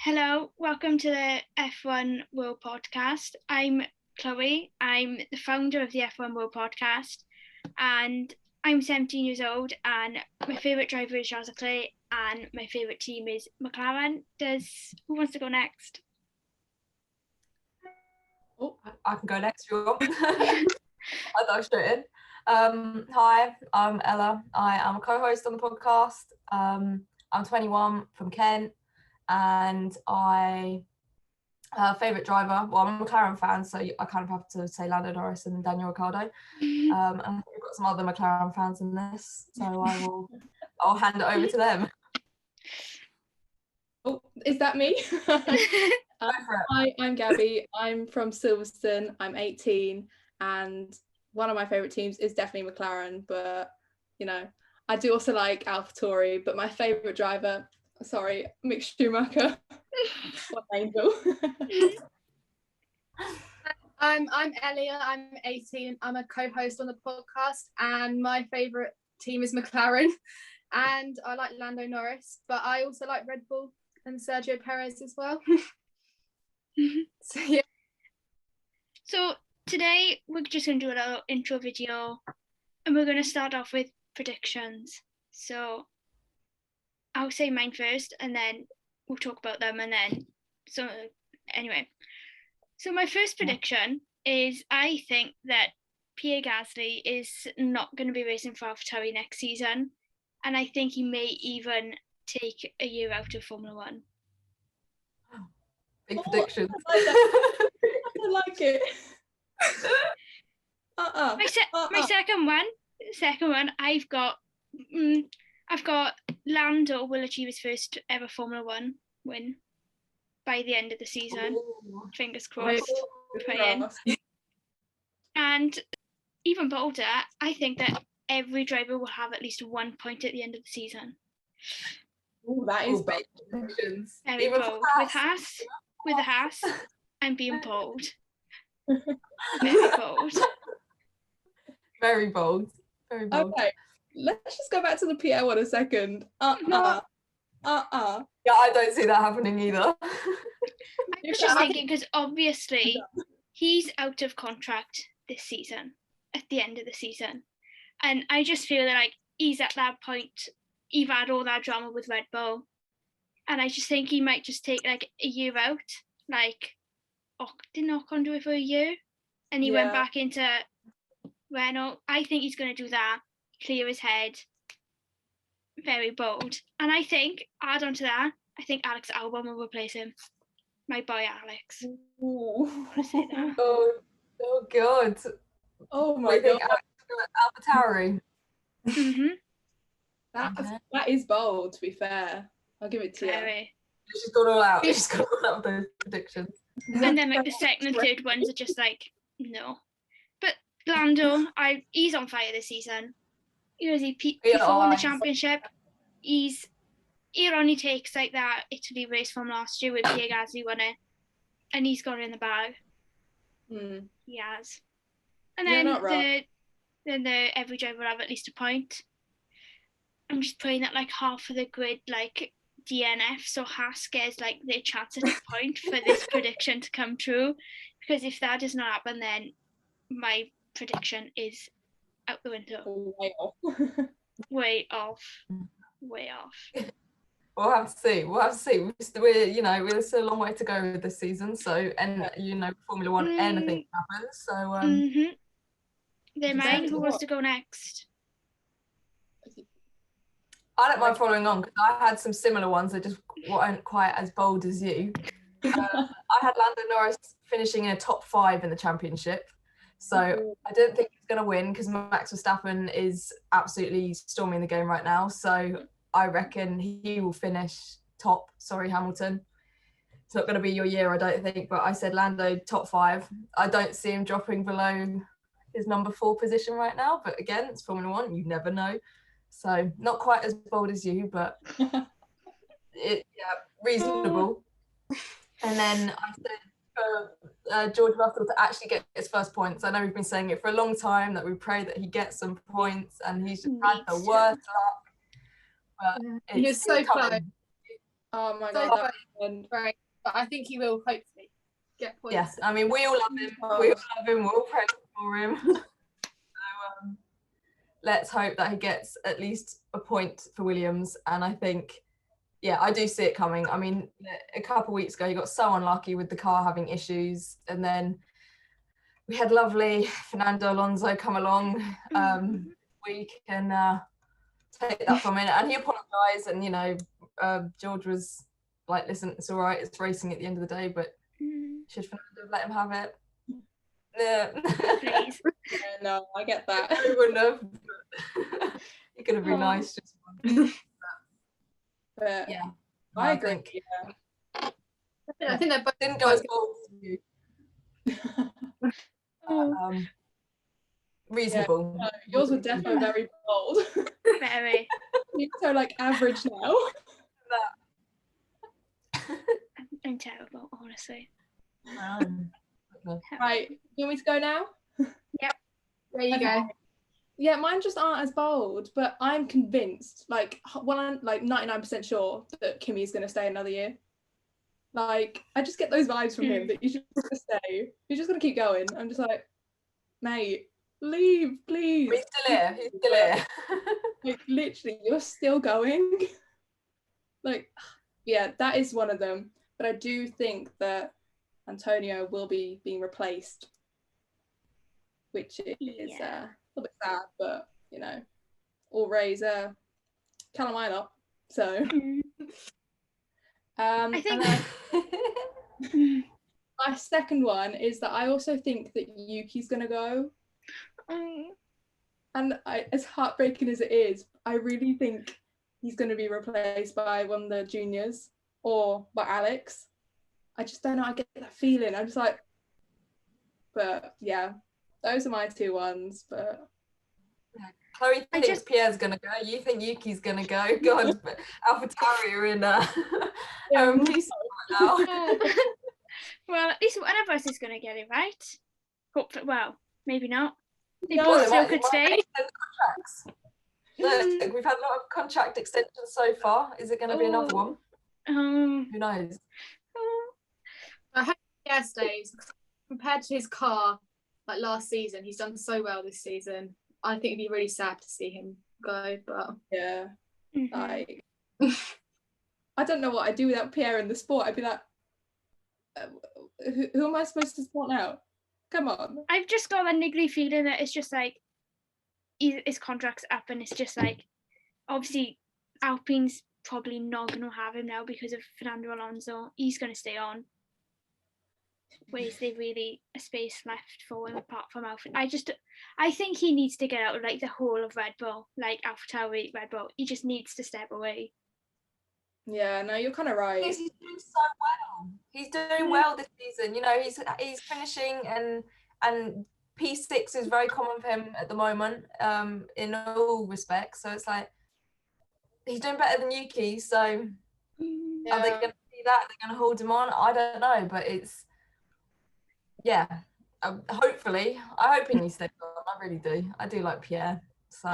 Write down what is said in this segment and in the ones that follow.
Hello, welcome to the F1 World Podcast. I'm Chloe. I'm the founder of the F1 World Podcast, and I'm 17 years old, and my favourite driver is Charles Leclerc, and my favourite team is McLaren. Who wants to go next? Oh, I can go next if you want. I'll dive straight in. Hi, I'm Ella. I am a co-host on the podcast. I'm 21 from Kent, and favourite driver. Well, I'm a McLaren fan, so I kind of have to say Lando Norris and Daniel Ricciardo. And we've got some other McLaren fans in this, so I'll hand it over to them. Oh, is that me? Hi, I'm Gabby. I'm from Silverstone. I'm 18, and one of my favourite teams is definitely McLaren, but I do also like AlphaTauri, but my favourite driver, Mick Schumacher. What an angel. I'm Elia. I'm 18. I'm a co-host on the podcast, and my favourite team is McLaren, and I like Lando Norris, but I also like Red Bull and Sergio Perez as well. So yeah. So today we're just going to do a little intro video, and we're going to start off with predictions. So I'll say mine first, and then we'll talk about them, and then anyway. So my first prediction is I think that Pierre Gasly is not going to be racing for AlphaTauri next season, and I think he may even take a year out of Formula One. Big predictions. I like it. My second one, I've got Lando will achieve his first ever Formula One win by the end of the season. Ooh. Fingers crossed. Praying. And even bolder, I think that every driver will have at least 1 point at the end of the season. Ooh, that is big predictions. Very Even bold. With the Haas, I'm being bold. Very bold. Very bold. Very bold. Okay, let's just go back to the Pierre one a second. Yeah, I don't see that happening either. I'm just thinking because obviously he's out of contract this season, at the end of the season. And I just feel that he's at that point, you've had all that drama with Red Bull. And I just think he might just take a year out. Didn't Ocon do it for a year? And he went back into Renault. I think he's going to do that, clear his head. Very bold. And I think, add on to that, I think Alex Albon will replace him. My boy Alex. Ooh. I want to say that. Oh God. Oh my God. AlphaTauri. Mm-hmm. That is bold, to be fair. I'll give it to you. She's gone all out. She's gone all out with those predictions. And then the second and third ones are just no. But Lando, he's on fire this season. He won the championship. He only takes that Italy race from last year with Pierre Gasly won it, and he's got it in the bag. He has. And then every driver will have at least a point. I'm just praying that half of the grid DNF, so Haas gets their chance at a point for this prediction to come true. Because if that does not happen, then my prediction is out the window. Way off. We'll have to see. We're still a long way to go this season. So, and Formula One, anything happens. So, Then mine. Who wants to go next? I don't mind following on because I had some similar ones that just weren't quite as bold as you. I had Lando Norris finishing in a top 5 in the championship. So I don't think he's going to win because Max Verstappen is absolutely storming the game right now. So I reckon he will finish top. Sorry, Hamilton. It's not going to be your year, I don't think. But I said Lando top 5. I don't see him dropping below his number 4 position right now. But again, it's Formula One. You never know. So not quite as bold as you, but reasonable. And then I said for George Russell to actually get his first points. I know we've been saying it for a long time that we pray that he gets some points, and he's just had the worst luck. But he was so close. Oh my So god, right. But I think he will hopefully get points. Yes, I mean, we all love him. We all love him. We're all praying for him. So let's hope that he gets at least a point for Williams. And I think, yeah, I do see it coming. I mean, a couple of weeks ago, he got so unlucky with the car having issues. And then we had lovely Fernando Alonso come along week and take that from him. And he apologised. And, you know, George was like, listen, it's all right. It's racing at the end of the day, but should Fernando let him have it? Please. Yeah, no, I get that. He wouldn't have. He could have been nice. Just But yeah, I agree. think, I think they both didn't go as bold as you. Reasonable. Yeah, yours were definitely very bold. Very. You're so like average now. I'm terrible, honestly. Right, you want me to go now? Yep. There you go. Yeah, mine just aren't as bold, but I'm convinced, like, well, I'm like 99% sure that Kimmy's going to stay another year. Like, I just get those vibes from him that he's just going to stay. He's just going to keep going. I'm just like, mate, leave, please. He's still here. He's still here. Like, literally, you're still going. Like, yeah, that is one of them. But I do think that Antonio will be being replaced, which is a little bit sad, but you know, all Ray's Callum Ilott. So I think my second one is that I also think that Yuki's gonna go. And as heartbreaking as it is, I really think he's going to be replaced by one of the juniors or by Alex. I just don't know. I get that feeling. I'm just like, but yeah, those are my two ones. But Chloe thinks Pierre's gonna go. You think Yuki's gonna go? God, AlphaTauri are in peace now. Well, at least one of us is gonna get it right. Hopefully, well, maybe not. They No, both still could stay. Look, we've had a lot of contract extensions so far. Is it going to be another one? Who knows? I hope Pierre stays. Compared to his car, like last season, he's done so well this season. I think it'd be really sad to see him go. But yeah, like I don't know what I'd do without Pierre in the sport. I'd be like, who am I supposed to support now? Come on. I've just got a niggly feeling that it's just like his contract's up and it's just like obviously Alpine's probably not going to have him now because of Fernando Alonso. He's going to stay on. Where's there really a space left for him apart from Alpha? I think he needs to get out of like the whole of Red Bull, like AlphaTauri, Red Bull. He just needs to step away. Yeah, no, you're kind of right. He's doing so well. He's doing well this season. You know, he's finishing and P6 is very common for him at the moment, in all respects. So it's like he's doing better than Yuki. So are they going to see that? Are they going to hold him on? I don't know, but it's hopefully. I hope he stays on. I really do. I do like Pierre. So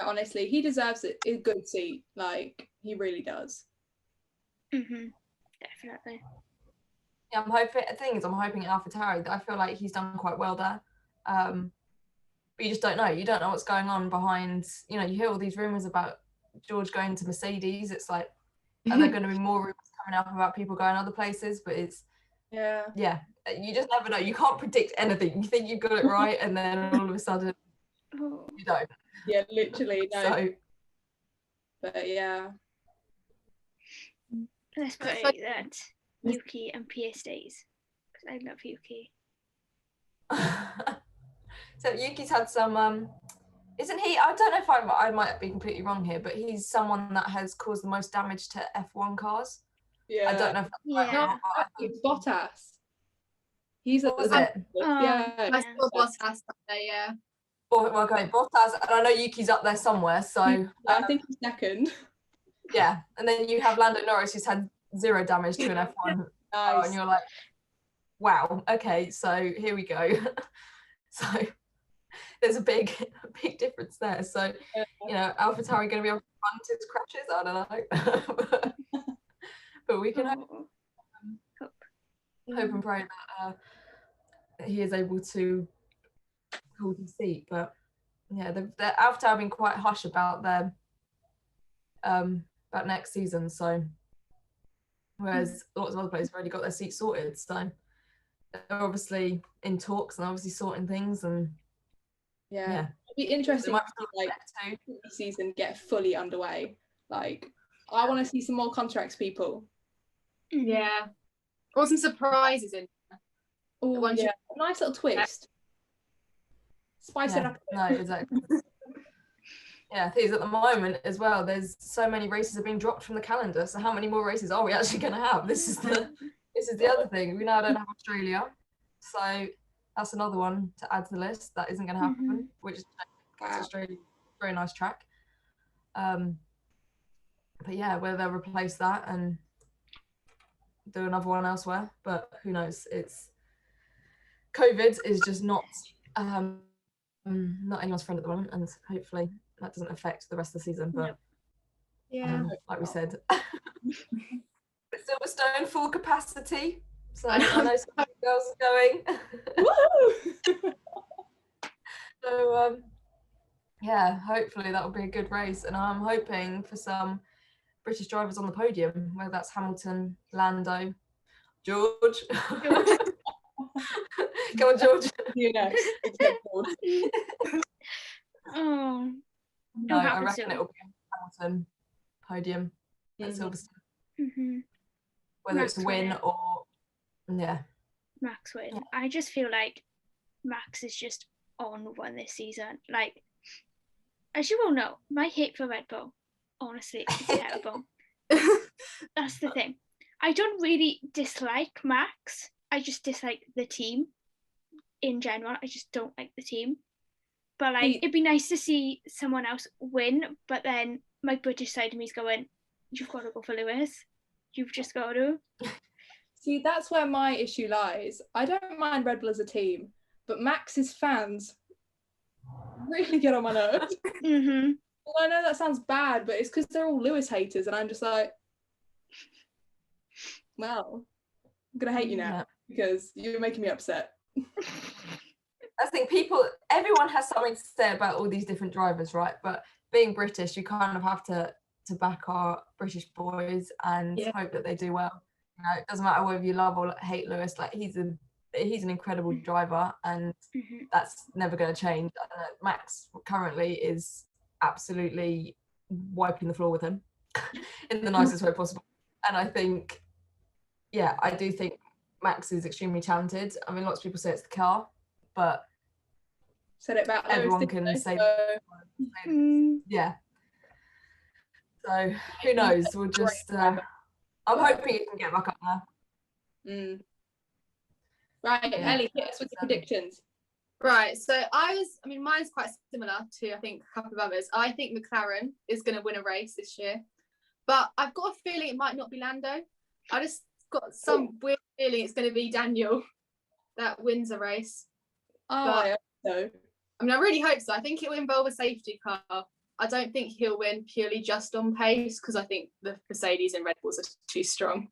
honestly, he deserves it. A good seat. Like he really does. Definitely. Yeah, I'm hoping. The thing is, I'm hoping AlphaTauri. I feel like he's done quite well there, but you just don't know. You don't know what's going on behind. You know, you hear all these rumors about George going to Mercedes. It's like, are there going to be more rumors coming up about people going other places? But it's yeah. You just never know. You can't predict anything. You think you've got it right, and then all of a sudden, you don't. Yeah, literally. No. So, but yeah. Let's put it that Yuki and Pierre stays because I love Yuki. So Yuki's had some. Isn't he? I don't know if I might be completely wrong here, but he's someone that has caused the most damage to F1 cars. Yeah. I don't know if that's right. It's Bottas. He's at the I saw Bottas that day, yeah. Well, okay, Bottas, and I know Yuki's up there somewhere, so I think he's second. Yeah, and then you have Lando Norris, who's had 0 damage to an F1 car, and you're like, wow, okay, so here we go. So there's a big difference there. So, you know, AlphaTauri going to be able to run his crashes? I don't know. But we can hope and pray that he is able to hold his seat. But yeah, they're after having quite hush about their about next season. So whereas lots of other players have already got their seats sorted, so they're obviously in talks and obviously sorting things. And yeah. It'd be interesting to see like the season get fully underway. Like I want to see some more contracts, people. Yeah, or some surprises in. Oh yeah, nice little twist. Spice it up. No, exactly. Yeah, things at the moment as well. There's so many races have been dropped from the calendar. So how many more races are we actually going to have? This is the other thing. We now don't have Australia, so that's another one to add to the list that isn't going to happen. Which is Australia, very nice track. But yeah, whether they'll replace that and do another one elsewhere, but who knows? It's COVID is just not anyone's friend at the moment, and hopefully that doesn't affect the rest of the season. But like we said, Silverstone full capacity, so I know some girls are going. So yeah, hopefully that will be a good race, and I'm hoping for some British drivers on the podium, whether that's Hamilton, Lando, George. Come on, George. You know, oh, no, I reckon it will be Hamilton podium at Silverstone. Whether it's a win or Max win. I just feel like Max is just on one this season. Like, as you all know, my hate for Red Bull, honestly, is terrible. That's the thing. I don't really dislike Max. I just dislike the team in general. I just don't like the team. But like, it'd be nice to see someone else win. But then my British side of me is going, you've got to go for Lewis. You've just got to. See, that's where my issue lies. I don't mind Red Bull as a team, but Max's fans really get on my nerves. Well, I know that sounds bad, but it's because they're all Lewis haters, and I'm just like, well, I'm gonna hate you now because you're making me upset. I think everyone has something to say about all these different drivers, right? But being British, you kind of have to back our British boys and hope that they do well. You know, it doesn't matter whether you love or hate Lewis. Like he's an incredible driver, and that's never going to change. Max currently is absolutely wiping the floor with him in the nicest way possible. And I think, I do think Max is extremely talented. I mean, lots of people say it's the car, but said it about everyone can say So who knows? We'll just. I'm hoping it can get back up there. Right, Ellie, hit us with your predictions. Right, so mine's quite similar to, I think, a couple of others. I think McLaren is going to win a race this year, but I've got a feeling it might not be Lando. I just got some weird feeling it's going to be Daniel that wins a race. I hope so. I mean, I really hope so. I think it will involve a safety car. I don't think he'll win purely just on pace, because I think the Mercedes and Red Bulls are too strong.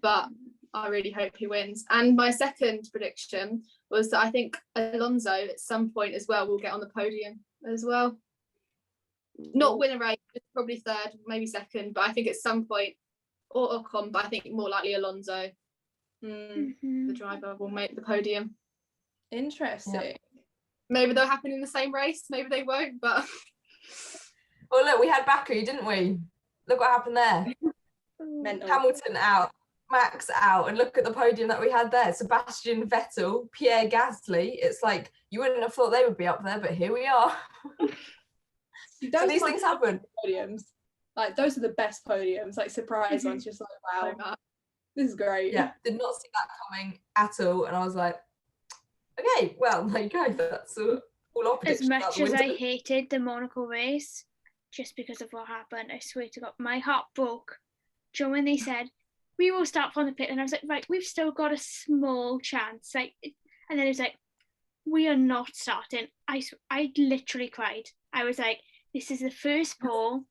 But I really hope he wins. And my second prediction was that I think Alonso at some point as well will get on the podium as well. Not win a race, probably third, maybe second, but I think at some point, or Ocon, but I think more likely Alonso, the driver, will make the podium. Interesting. Maybe they'll happen in the same race, maybe they won't, but... Well, look, we had Baku, didn't we? Look what happened there. Mental. Hamilton out, Max out, and look at the podium that we had there. Sebastian Vettel, Pierre Gasly. It's like, you wouldn't have thought they would be up there, but here we are. So these things happen. Podiums. Like, those are the best podiums, like surprise ones, just like, wow, this is great. Yeah, did not see that coming at all. And I was like, okay, well, there you go. That's all our predictions. As much as I hated the Monaco race, just because of what happened, I swear to God, my heart broke. Joe, when they said, we will start from the pit, and I was like, right, we've still got a small chance. Like, and then it was like, we are not starting. I literally cried. I was like, this is the first pole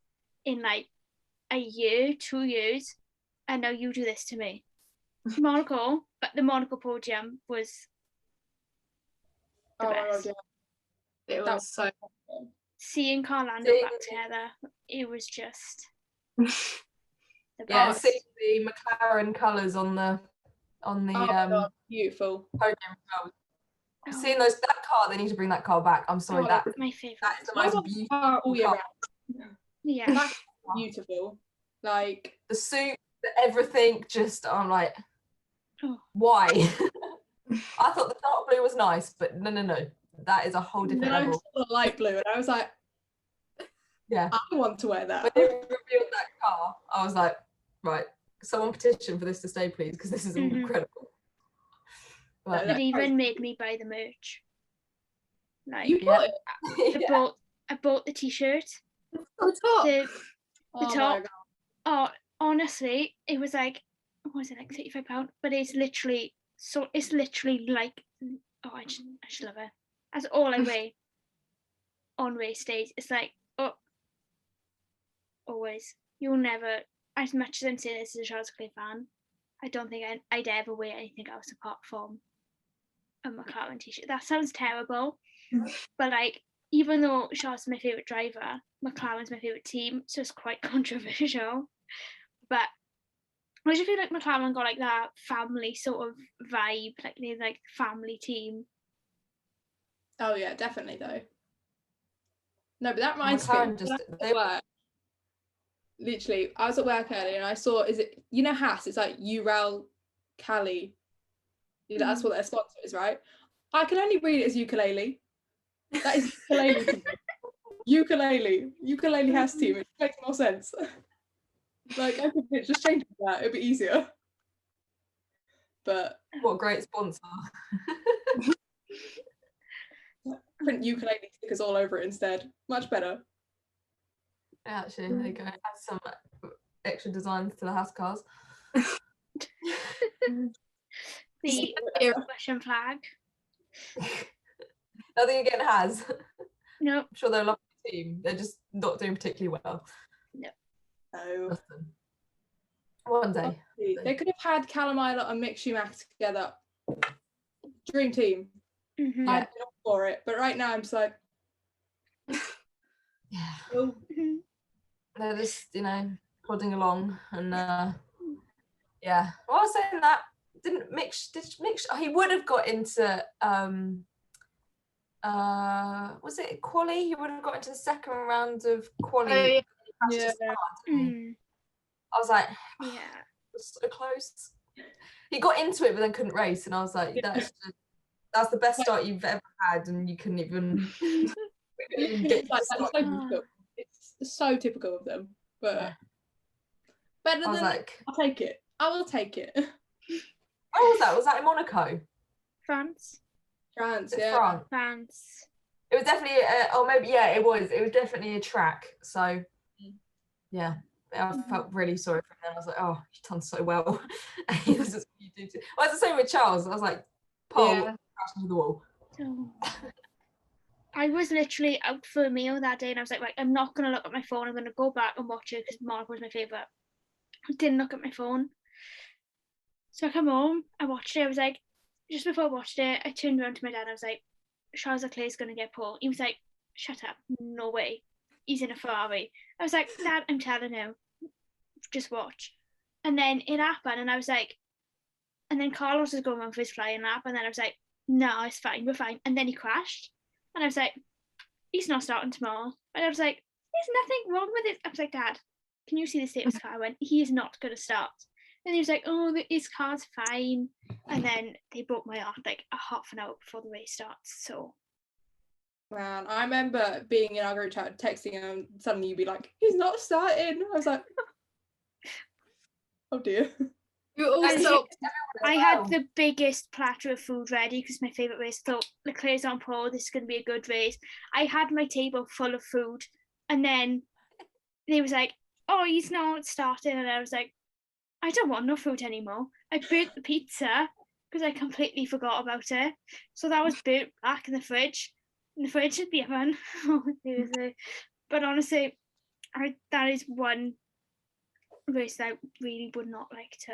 in like a year, 2 years, I know you do this to me. Monaco, but the Monaco podium was the my best. God, yeah. It That was so. Seeing Carlando back together, it was just the Yeah, best. seeing the McLaren colours on the Oh my God, beautiful. podium as well. Seeing that car, they need to bring that car back. I'm sorry, that's my favourite. that is the most beautiful all year car. round. Yeah. That's beautiful. Like The suit, everything, just I'm like, Oh. why? I thought the dark blue was nice, but no. That is a whole different then I level. saw the light blue and I was like, Yeah. I want to wear that. When they revealed that car, I was like, right, someone petition for this to stay, please, because this is incredible. But it even made me buy the merch. Like, you bought it? I bought the t-shirt. The top. The top. Oh, honestly, it was like, what was it, like £35? But it's literally like, oh, I just love it. That's all I wear on race days. It's like, oh, always. You'll never, as much as I'm saying this as a Charles Leclerc fan, I don't think I'd ever wear anything else apart from a McLaren t-shirt. That sounds terrible, but like, even though Charles is my favourite driver, McLaren's my favourite team, so it's quite controversial. But I just feel like McLaren got like that family sort of vibe, like they're like family team. Oh yeah, definitely though. No, but that reminds me. Literally, I was at work earlier and I saw, is it, you know Haas, it's like Ural Cali. That's what their sponsor is, right? I can only read it as ukulele. That is ukulele to me. Ukulele Haas team. It makes more sense. Like, I could just change that, it'd be easier. But what a great sponsor. Print ukulele stickers all over it instead. Much better. Yeah, actually, there you go. Add some extra designs to the house cars. The Russian flag. Nothing again has. No. I'm sure they're a lovely team. They're just not doing particularly well. No. No. One day. They could have had Callum Ilott and Mick Schumacher together. Dream team. Mm-hmm. I'd be up for it. But right now I'm just like, yeah. Oh. They're just, plodding along and yeah. Well, I was saying that did Mick he would have got into was it quali? He would have got into the second round of quali. Yeah. I was like, yeah, so close. He got into it but then couldn't race, and I was like, that's the best start you've ever had, and you couldn't even get it's so typical of them, but better than I'll take it. I will take it. Where was that? Was that in Monaco? France, yeah. France. It was definitely, or maybe, yeah, it was definitely a track. So, yeah, I felt really sorry for him. I was like, oh, you've done so well. And he was just, well, it's the same with Charles. I was like, Paul, crashed into the wall. Oh. I was literally out for a meal that day, and I was like, right, I'm not going to look at my phone. I'm going to go back and watch it because Monaco was my favourite. I didn't look at my phone. So I come home, I watched it. I was like, just before I watched it, I turned around to my dad. I was like, Charles Leclerc's going to get pole. He was like, shut up. No way. He's in a Ferrari. I was like, Dad, I'm telling you. Just watch. And then it happened, and I was like, and then Carlos was going on for his flying lap, and then I was like, no, it's fine. We're fine. And then he crashed. And I was like, he's not starting tomorrow. And I was like, there's nothing wrong with it. I was like, Dad, can you see the state of his car? I went, he is not going to start. And he was like, oh, his car's fine. And then they broke my heart like a half an hour before the race starts. So. Man, I remember being in our group chat texting him, and suddenly you'd be like, he's not starting. I was like, oh dear. I had the biggest platter of food ready because my favourite race. Thought Leclerc's on pole, this is going to be a good race. I had my table full of food, and then they was like, oh, he's not starting. And I was like, I don't want no food anymore. I burnt the pizza because I completely forgot about it. So that was burnt back in the fridge in the oven. But honestly, that is one race that I really would not like to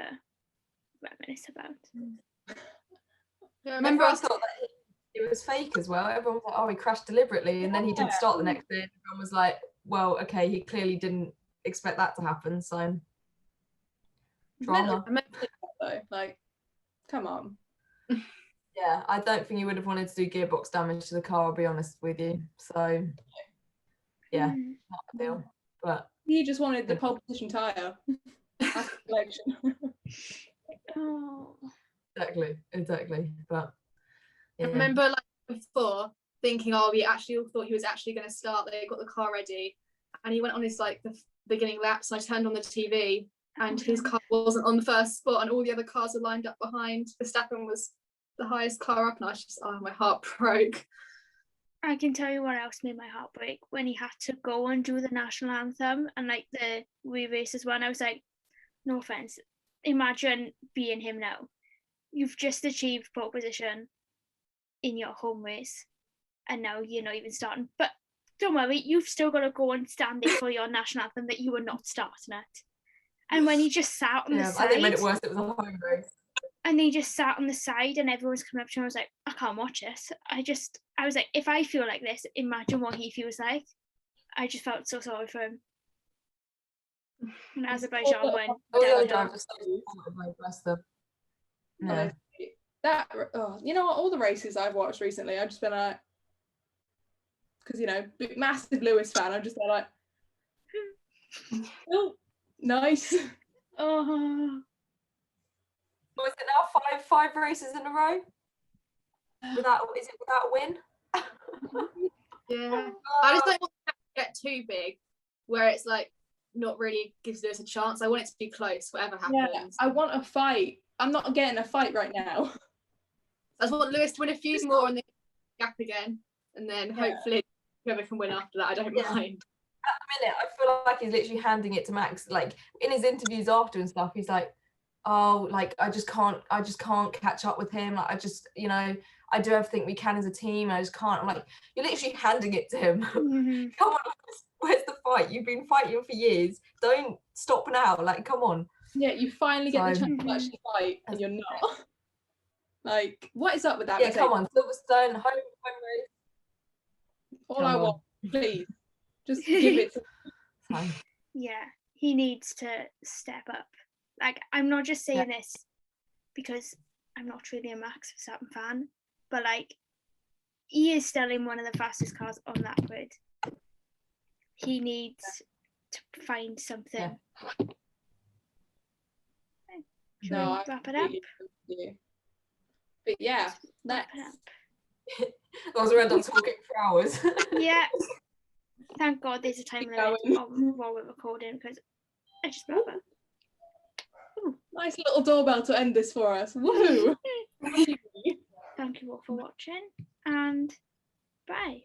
reminisce about. Yeah, I Remember, remember I thought that it was fake as well. Everyone was like, "Oh, he crashed deliberately," and then he didn't start the next day. And everyone was like, "Well, okay, he clearly didn't expect that to happen." So drama. Though, like, come on. Yeah, I don't think he would have wanted to do gearbox damage to the car. I'll be honest with you. So yeah, not ideal. But he just wanted the pole position tyre. Oh. Exactly. But yeah. I remember like before thinking, oh, we actually all thought he was actually going to start. They got the car ready, and he went on his like the beginning laps. And I turned on the TV, and his car wasn't on the first spot, and all the other cars were lined up behind. Verstappen was the highest car up, and I was just, oh, my heart broke. I can tell you what else made my heart break, when he had to go and do the national anthem and like the re-races one. I was like, no offense, imagine being him now. You've just achieved pole position in your home race and now you're not even starting. But don't worry, you've still got to go and stand there for your national anthem that you were not starting at. And when he just sat on the side, I think it made it worse. It was a home race. And he just sat on the side and everyone's coming up to him. I was like, I can't watch this. I was like, if I feel like this, imagine what he feels like. I just felt so sorry for him. And Azerbaijan went downhill. Bless them. Yeah. That, you know what, all the races I've watched recently, I've just been like, because, you know, massive Lewis fan, I've just been like, oh, nice. Oh. Was it now five races in a row? Is it without a win? Yeah. I just don't want it to get too big where it's like not really gives Lewis a chance. I want it to be close, whatever happens. Yeah, I want a fight. I'm not getting a fight right now. I just want Lewis to win a few more and then gap again. And then hopefully whoever can win after that, I don't mind. At the minute, I feel like he's literally handing it to Max. Like in his interviews after and stuff, he's like, oh, like I just can't catch up with him. Like I just, you know, I do everything we can as a team. I just can't. I'm like, you're literally handing it to him. Mm-hmm. Come on, where's the fight? You've been fighting for years. Don't stop now. Like, come on. Yeah, you finally get the chance to actually fight, and you're not. Like, what is up with that? Yeah, come on, Silverstone, home race. All I want, please, just give it to me. Yeah, he needs to step up. Like, I'm not just saying this because I'm not really a Max Verstappen fan, but like, he is still in one of the fastest cars on that grid. He needs to find something. Should we wrap it up? But yeah, next. I was around talking for hours. Yeah. Thank God there's a time limit while we're recording because I just love it. Nice little doorbell to end this for us. Woo! Thank you all for watching and bye.